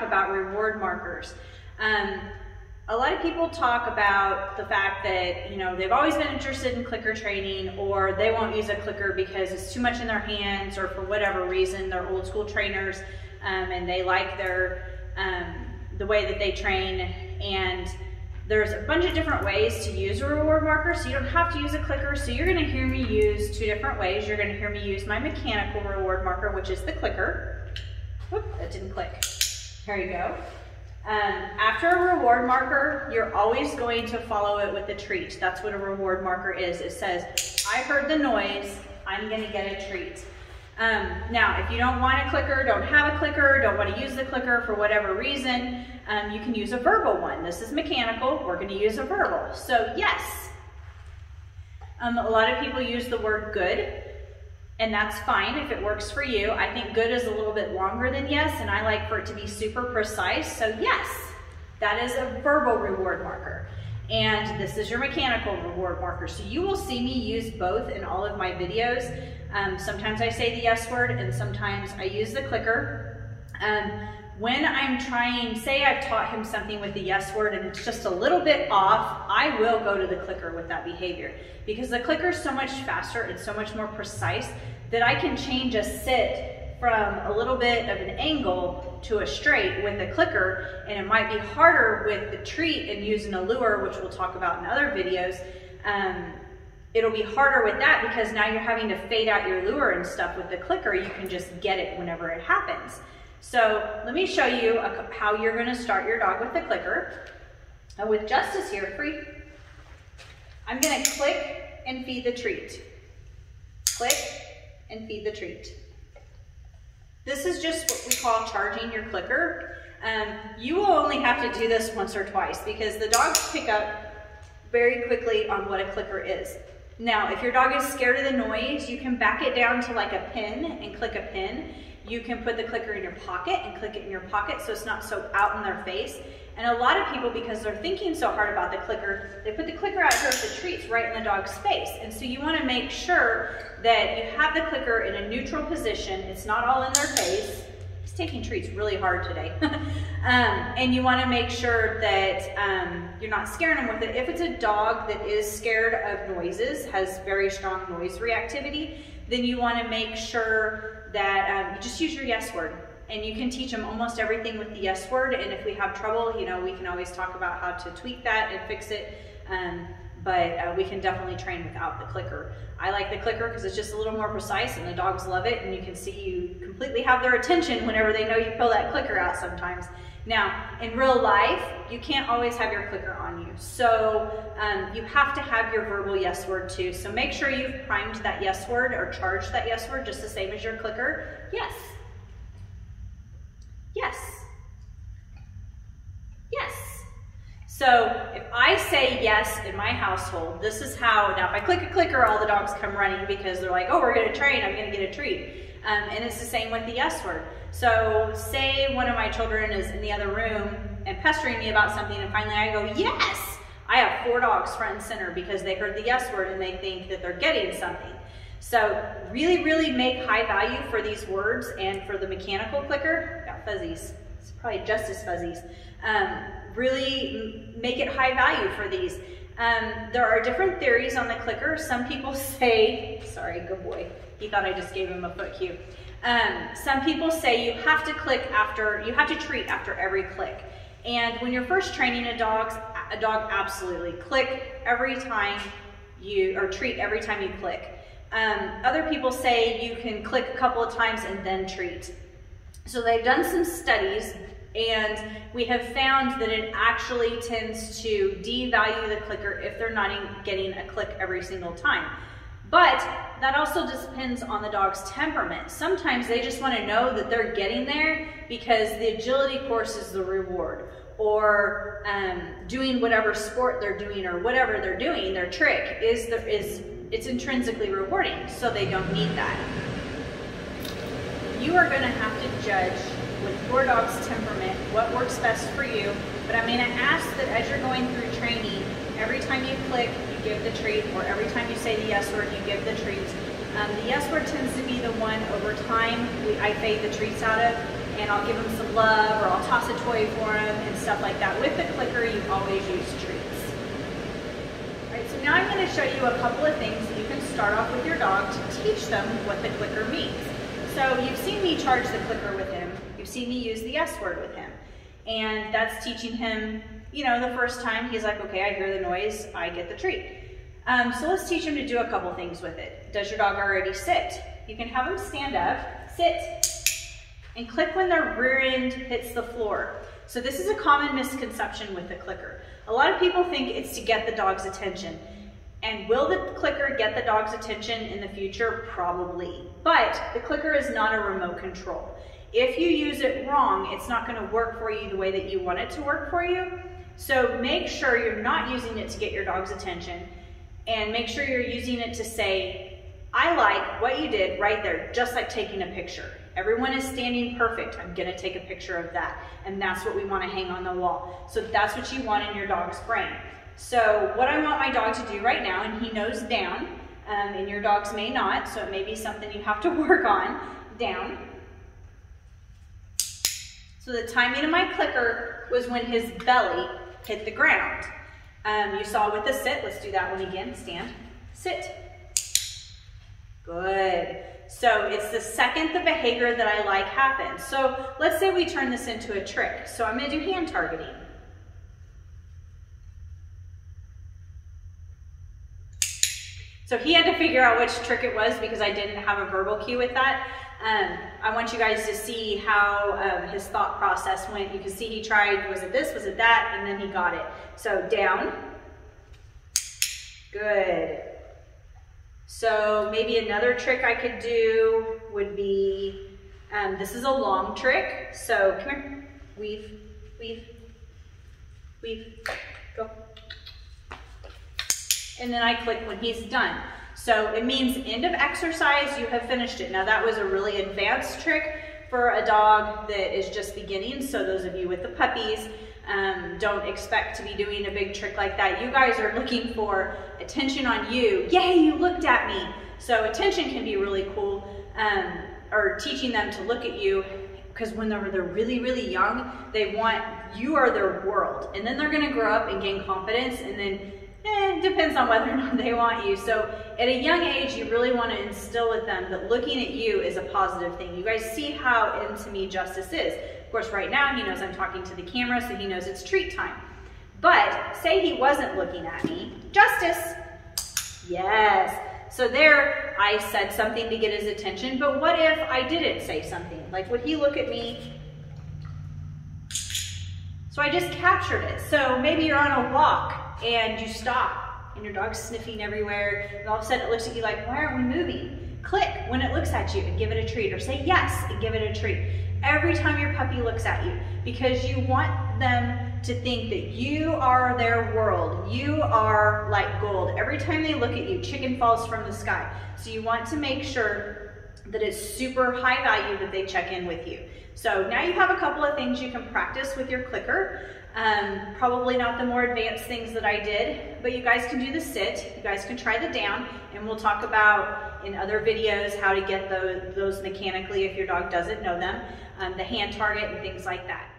about reward markers. A lot of people talk about the fact that, you know, they've always been interested in clicker training, or they won't use a clicker because it's too much in their hands, or for whatever reason, they're old school trainers, and they like their, the way that they train. And there's a bunch of different ways to use a reward marker, so you don't have to use a clicker. So you're gonna hear me use two different ways. You're gonna hear me use my mechanical reward marker, which is the clicker. Whoop, that didn't click. Here you go. After a reward marker, you're always going to follow it with a treat. That's what a reward marker is. It says, I heard the noise, I'm gonna get a treat. Now, if you don't want a clicker, don't have a clicker, don't want to use the clicker for whatever reason, you can use a verbal one. This is mechanical, we're going to use a verbal. So yes, a lot of people use the word good, and that's fine if it works for you. I think good is a little bit longer than yes, and I like for it to be super precise. So yes, that is a verbal reward marker. And this is your mechanical reward marker. So you will see me use both in all of my videos. Sometimes I say the yes word, and sometimes I use the clicker. When I'm trying, say I've taught him something with the yes word and it's just a little bit off, I will go to the clicker with that behavior, because the clicker is so much faster and so much more precise that I can change a sit from a little bit of an angle to a straight with the clicker, and it might be harder with the treat and using a lure, which we'll talk about in other videos. It'll be harder with that because now you're having to fade out your lure and stuff. With the clicker, you can just get it whenever it happens. So let me show you how you're going to start your dog with the clicker. With Justice here, free, I'm going to click and feed the treat. Click and feed the treat. This is just what we call charging your clicker. You will only have to do this once or twice because the dogs pick up very quickly on what a clicker is. Now, if your dog is scared of the noise, you can back it down to like a pin and click a pin. You can put the clicker in your pocket and click it in your pocket so it's not so out in their face. And a lot of people, because they're thinking so hard about the clicker, they put the clicker out here with the treats right in the dog's face. And so you want to make sure that you have the clicker in a neutral position. It's not all in their face. He's taking treats really hard today. And you want to make sure that you're not scaring them with it. If it's a dog that is scared of noises, has very strong noise reactivity, then you want to make sure that you just use your yes word. And you can teach them almost everything with the yes word. And if we have trouble, you know, we can always talk about how to tweak that and fix it. But we can definitely train without the clicker. I like the clicker because it's just a little more precise and the dogs love it, and you can see you completely have their attention whenever they know you pull that clicker out sometimes. Now, in real life, you can't always have your clicker on you. So you have to have your verbal yes word too. So make sure you've primed that yes word or charged that yes word just the same as your clicker. Yes. Yes. Yes. So if I say yes in my household, this is how, now if I click a clicker, all the dogs come running because they're like, oh, we're gonna train, I'm gonna get a treat. And it's the same with the yes word. So say one of my children is in the other room and pestering me about something, and finally I go, yes! I have 4 dogs front and center because they heard the yes word and they think that they're getting something. So really, really make high value for these words. And for the mechanical clicker, got fuzzies, it's probably just as fuzzies. Really make it high value for these. There are different theories on the clicker. Some people say, sorry, good boy, he thought I just gave him a foot cue. Some people say you have to click after, you have to treat after every click. And when you're first training a dog absolutely click every time you, or treat every time you click. Other people say you can click a couple of times and then treat. So they've done some studies, and we have found that it actually tends to devalue the clicker if they're not getting a click every single time. But that also depends on the dog's temperament. Sometimes they just want to know that they're getting there because the agility course is the reward, or doing whatever sport they're doing or whatever they're doing, their trick it's intrinsically rewarding, so they don't need that. You are going to have to judge with your dog's temperament what works best for you, but I'm going to ask that as you're going through training, every time you click, you give the treat, or every time you say the yes word, you give the treat. The yes word tends to be the one over time I fade the treats out of, and I'll give them some love, or I'll toss a toy for him and stuff like that. With the clicker, you always use treats. All right, so now I'm going to show you a couple of things that you can start off with your dog to teach them what the clicker means. So you've seen me charge the clicker with him. You've seen me use the S word with him. And that's teaching him, you know, the first time he's like, okay, I hear the noise, I get the treat. So let's teach him to do a couple things with it. Does your dog already sit? You can have him stand up, sit, and click when their rear end hits the floor. So this is a common misconception with the clicker. A lot of people think it's to get the dog's attention. And will the clicker get the dog's attention in the future? Probably. But the clicker is not a remote control. If you use it wrong, it's not going to work for you the way that you want it to work for you. So make sure you're not using it to get your dog's attention, and make sure you're using it to say, I like what you did right there, just like taking a picture. Everyone is standing perfect. I'm going to take a picture of that. And that's what we want to hang on the wall. So that's what you want in your dog's brain. So what I want my dog to do right now, and he knows down, and your dogs may not, so it may be something you have to work on, down. So the timing of my clicker was when his belly hit the ground. You saw with the sit. Let's do that one again. Stand, sit. Good. So it's the second the behavior that I like happens. So let's say we turn this into a trick. So I'm going to do hand targeting. So he had to figure out which trick it was because I didn't have a verbal cue with that. I want you guys to see how his thought process went. You can see he tried, was it this, was it that, and then he got it. So down, good. So maybe another trick I could do would be, this is a long trick. So come here, weave, weave, weave, go. And then I click when he's done. So it means end of exercise, you have finished it. Now that was a really advanced trick for a dog that is just beginning. So those of you with the puppies, don't expect to be doing a big trick like that. You guys are looking for attention on you. Yay, you looked at me. So attention can be really cool, or teaching them to look at you, because when they're really, really young, they want, you are their world. And then they're gonna grow up and gain confidence, and then it depends on whether or not they want you. So at a young age, you really want to instill with them that looking at you is a positive thing. You guys see how into me Justice is. Of course, right now he knows I'm talking to the camera, so he knows it's treat time. But say he wasn't looking at me. Justice. Yes. So there I said something to get his attention, but what if I didn't say something? Like, would he look at me? So I just captured it. So maybe you're on a walk and you stop and your dog's sniffing everywhere, and all of a sudden it looks at you like, why aren't we moving? Click when it looks at you and give it a treat, or say yes and give it a treat. Every time your puppy looks at you, because you want them to think that you are their world. You are like gold. Every time they look at you, chicken falls from the sky. So you want to make sure that it's super high value that they check in with you. So now you have a couple of things you can practice with your clicker. Probably not the more advanced things that I did, but you guys can do the sit, you guys can try the down, and we'll talk about in other videos how to get those mechanically if your dog doesn't know them, the hand target and things like that.